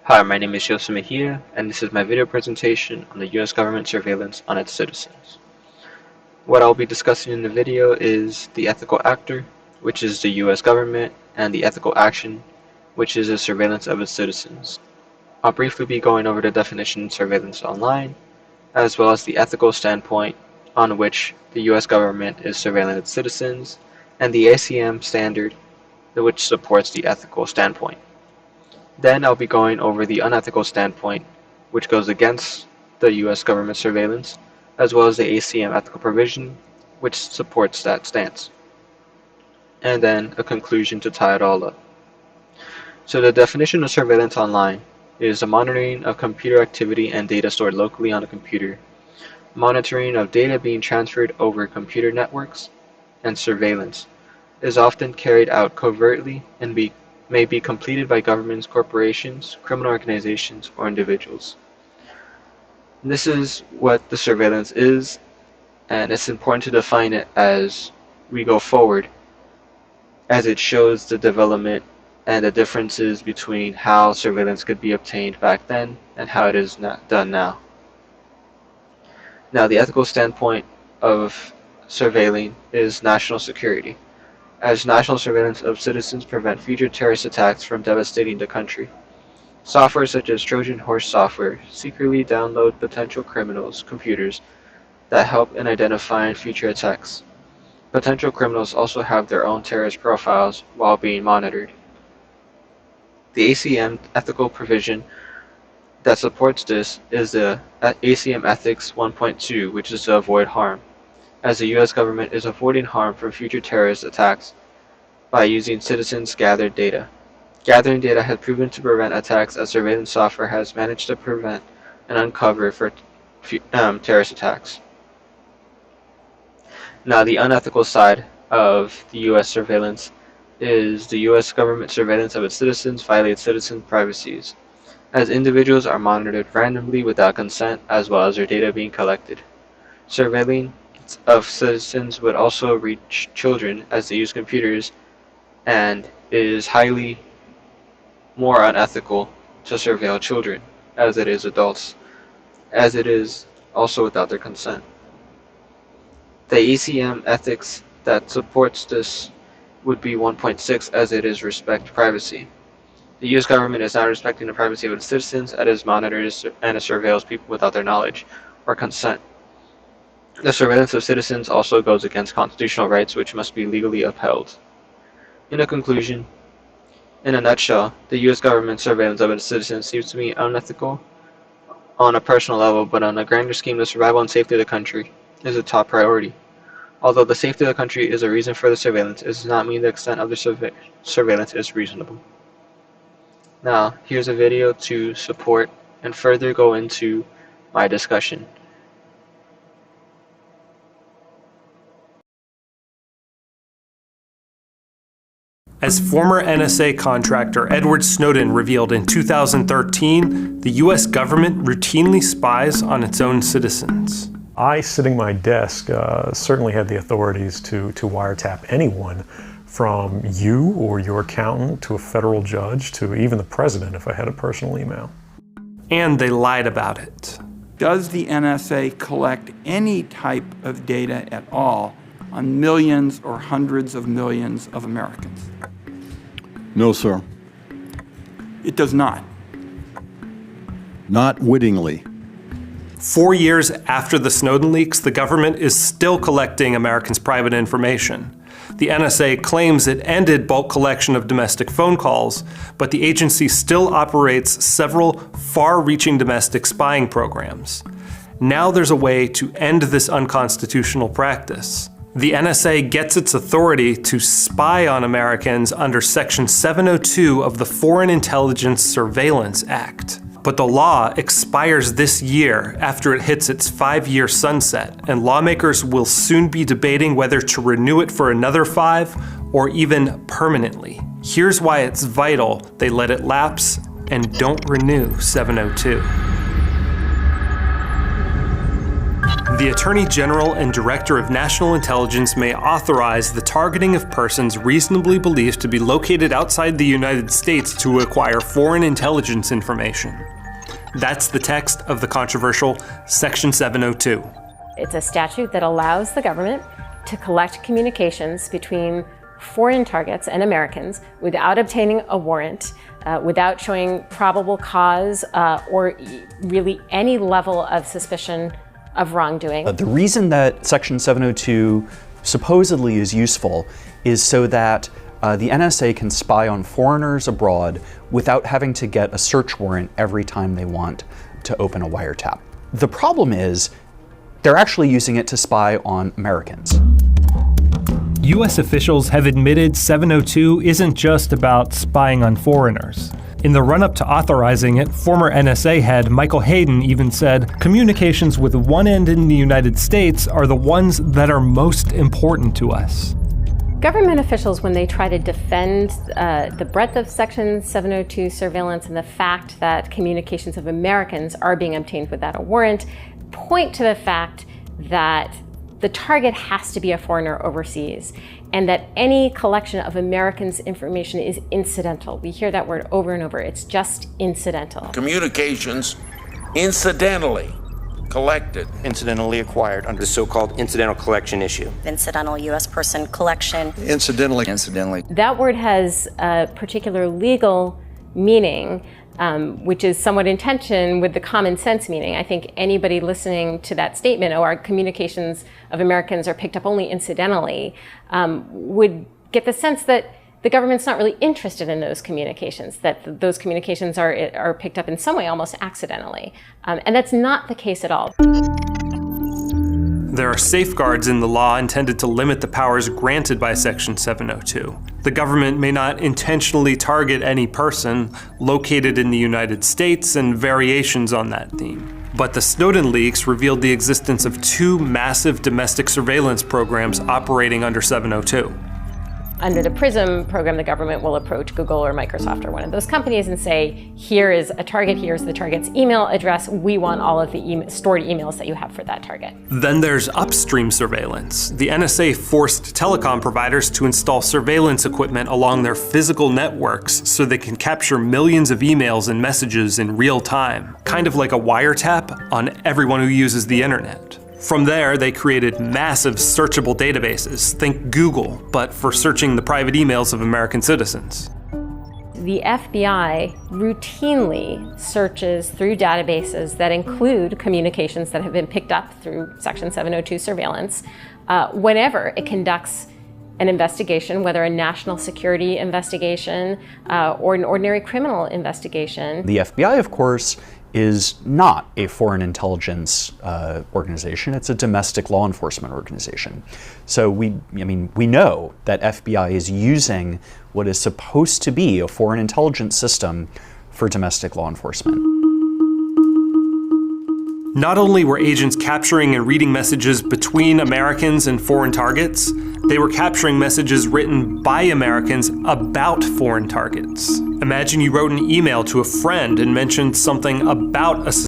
Hi, my name is Joseph Mejia, and this is my video presentation on the U.S. government surveillance on its citizens. What I'll be discussing in the video is the ethical actor, which is the U.S. government, and the ethical action, which is the surveillance of its citizens. I'll briefly be going over the definition of surveillance online, as well as the ethical standpoint on which the U.S. government is surveilling its citizens, and the ACM standard, which supports the ethical standpoint. Then I'll be going over the unethical standpoint, which goes against the U.S. government surveillance, as well as the ACM ethical provision, which supports that stance. And then a conclusion to tie it all up. So the definition of surveillance online is the monitoring of computer activity and data stored locally on a computer, monitoring of data being transferred over computer networks, and surveillance is often carried out covertly and may be completed by governments, corporations, criminal organizations, or individuals. This is what the surveillance is, and it's important to define it as we go forward, as it shows the development and the differences between how surveillance could be obtained back then and how it is done now. Now, the ethical standpoint of surveilling is national security, as national surveillance of citizens prevent future terrorist attacks from devastating the country. Software such as Trojan horse software secretly download potential criminals' computers that help in identifying future attacks. Potential criminals also have their own terrorist profiles while being monitored. The ACM ethical provision that supports this is the ACM Ethics 1.2, which is to avoid harm, as the U.S. government is avoiding harm from future terrorist attacks by using citizens' gathered data. Gathering data has proven to prevent attacks, as surveillance software has managed to prevent and uncover for terrorist attacks. Now, the unethical side of the U.S. surveillance is the U.S. government surveillance of its citizens violates citizen privacies, as individuals are monitored randomly without consent, as well as their data being collected. Surveilling of citizens would also reach children, as they use computers, and is highly more unethical to surveil children as it is adults, as it is also without their consent. The ACM ethics that supports this would be 1.6, as it is respect privacy. The U.S. government is not respecting the privacy of its citizens, as it monitors and it surveils people without their knowledge or consent. The surveillance of citizens also goes against constitutional rights, which must be legally upheld. In a conclusion, in a nutshell, the U.S. government surveillance of its citizens seems to be unethical on a personal level, but on a grander scheme, the survival and safety of the country is a top priority. Although the safety of the country is a reason for the surveillance, it does not mean the extent of the surveillance is reasonable. Now, here's a video to support and further go into my discussion. As former NSA contractor Edward Snowden revealed in 2013, the U.S. government routinely spies on its own citizens. I, sitting at my desk, certainly had the authorities to wiretap anyone, from you or your accountant to a federal judge to even the president if I had a personal email. And they lied about it. Does the NSA collect any type of data at all on millions or hundreds of millions of Americans? No, sir. It does not. Not wittingly. 4 years after the Snowden leaks, the government is still collecting Americans' private information. The NSA claims it ended bulk collection of domestic phone calls, but the agency still operates several far-reaching domestic spying programs. Now there's a way to end this unconstitutional practice. The NSA gets its authority to spy on Americans under Section 702 of the Foreign Intelligence Surveillance Act. But the law expires this year after it hits its 5-year sunset, and lawmakers will soon be debating whether to renew it for another 5 or even permanently. Here's why it's vital they let it lapse and don't renew 702. The Attorney General and Director of National Intelligence may authorize the targeting of persons reasonably believed to be located outside the United States to acquire foreign intelligence information. That's the text of the controversial Section 702. It's a statute that allows the government to collect communications between foreign targets and Americans without obtaining a warrant, without showing probable cause or really any level of suspicion of wrongdoing. The reason that Section 702 supposedly is useful is so that the NSA can spy on foreigners abroad without having to get a search warrant every time they want to open a wiretap. The problem is they're actually using it to spy on Americans. U.S. officials have admitted 702 isn't just about spying on foreigners. In the run-up to authorizing it, former NSA head Michael Hayden even said, "Communications with one end in the United States are the ones that are most important to us." Government officials, when they try to defend the breadth of Section 702 surveillance and the fact that communications of Americans are being obtained without a warrant, point to the fact that the target has to be a foreigner overseas, and that any collection of Americans' information is incidental. We hear that word over and over. It's just incidental. Communications incidentally collected. Incidentally acquired under the so-called incidental collection issue. Incidental U.S. person collection. Incidentally. That word has a particular legal meaning, which is somewhat in tension with the common sense meaning. I think anybody listening to that statement, our communications of Americans are picked up only incidentally, would get the sense that the government's not really interested in those communications, that those communications are picked up in some way almost accidentally. And that's not the case at all. There are safeguards in the law intended to limit the powers granted by Section 702. The government may not intentionally target any person located in the United States and variations on that theme. But the Snowden leaks revealed the existence of two massive domestic surveillance programs operating under 702. Under the PRISM program, the government will approach Google or Microsoft or one of those companies and say, here is a target, here's the target's email address, we want all of the stored emails that you have for that target. Then there's upstream surveillance. The NSA forced telecom providers to install surveillance equipment along their physical networks so they can capture millions of emails and messages in real time, kind of like a wiretap on everyone who uses the internet. From there, they created massive searchable databases, think Google, but for searching the private emails of American citizens. The FBI routinely searches through databases that include communications that have been picked up through Section 702 surveillance whenever it conducts an investigation, whether a national security investigation or an ordinary criminal investigation. The FBI, of course, is not a foreign intelligence organization. It's a domestic law enforcement organization. So we know that FBI is using what is supposed to be a foreign intelligence system for domestic law enforcement. Not only were agents capturing and reading messages between Americans and foreign targets, they were capturing messages written by Americans about foreign targets. Imagine you wrote an email to a friend and mentioned something about a